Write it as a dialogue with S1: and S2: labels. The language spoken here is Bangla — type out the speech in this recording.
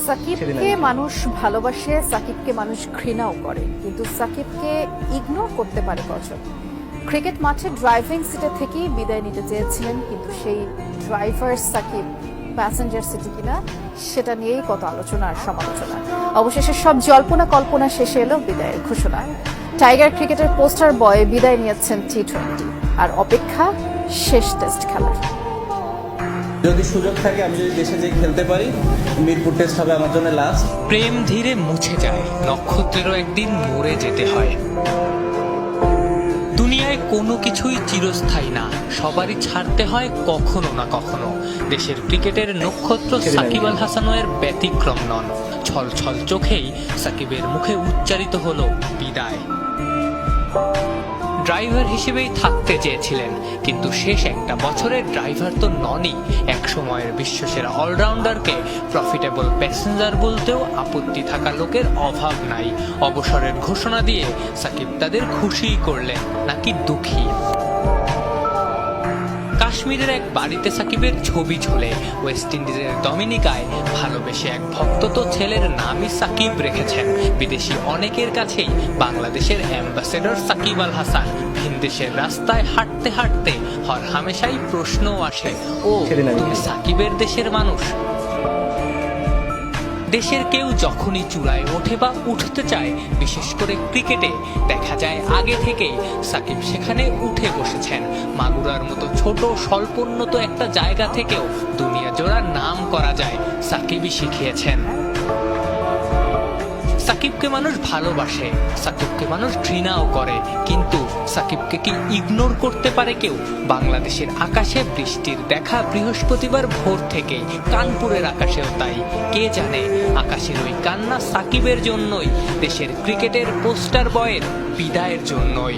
S1: সাকিবকে মানুষ ভালোবাসে, সাকিবকে মানুষ ঘৃণাও করে, কিন্তু সাকিবকে ইগনোর করতে পারে কজন? ক্রিকেট মাঠে ড্রাইভিং সিটে থেকেই বিদায় নিতে চেয়েছিলেন, কিন্তু সেই ড্রাইভার সাকিব প্যাসেঞ্জার সিটে কিনা সেটা নিয়েই কত আলোচনা আর সমালোচনা। অবশেষে সব জল্পনা কল্পনা শেষে এলো বিদায়ের ঘোষণা। টাইগার ক্রিকেটের পোস্টার বয় বিদায় নিয়েছেন টি-20, আর অপেক্ষা শেষ টেস্ট খেলার।
S2: যদি সুযোগ থাকে, আমি যদি দেশে যেয়ে খেলতে পারি, মিরপুর টেস্ট হবে আমার জন্য লাস্ট।
S3: প্রেম ধীরে মুছে যায়, নক্ষত্রেরও একদিন মরে যেতে হয়। দুনিয়ায় কোনো কিছুই চিরস্থায়ী না, সবারই ছাড়তে হয় কখনো না কখনো। দেশের ক্রিকেটের নক্ষত্র সাকিব আল হাসানও এর ব্যতিক্রম নন। ছল ছল চোখেই সাকিবের মুখে উচ্চারিত হলো বিদায়। ড্রাইভার হিসেবেই থাকতে চেয়েছিলেন, কিন্তু শেষ একটা বছরের ড্রাইভার তো ননই। এক সময়ের বিশ্বসেরা অলরাউন্ডারকে প্রফিটেবল প্যাসেঞ্জার বলতেও আপত্তি থাকা লোকের অভাব নাই। অবসরের ঘোষণা দিয়ে সাকিব তাদের খুশিই করলেন নাকি দুঃখী? কাশ্মীরের এক বাড়িতে সাকিবের ছবি ঝোলে। ওয়েস্ট ইন্ডিজের ডমিনিকায় ভালোবেসে এক ভক্ত ছেলের নামই সাকিব রেখেছেন। বিদেশি অনেকের কাছেই বাংলাদেশের অ্যাম্বাসেডর সাকিব আল হাসান। ভিনদেশের রাস্তায় হাঁটতে হাঁটতে হর হামেশাই প্রশ্নও আসে, ও তুমি সাকিবের দেশের মানুষ? দেশের কেউ যখনই চূড়ায় ওঠে বা উঠতে চায়, বিশেষ করে ক্রিকেটে, দেখা যায় আগে থেকেই সাকিব সেখানে উঠে বসেছেন। মাগুরার মতো ছোট স্বল্পোন্নত একটা জায়গা থেকেও দুনিয়া জোড়া নাম করা যায় সাকিবই শিখিয়েছেন। সাকিবকে মানুষ ভালোবাসে, সাকিবকে মানুষ ঘৃণাও করে, কিন্তু সাকিবকে কি ইগনোর করতে পারে কেউ? বাংলাদেশের আকাশে বৃষ্টির দেখা বৃহস্পতিবার ভোর থেকে, কানপুরের আকাশেও তাই। কে জানে আকাশের ওই কান্না সাকিবের জন্যই, দেশের ক্রিকেটের পোস্টার বয়ের বিদায়ের জন্যই।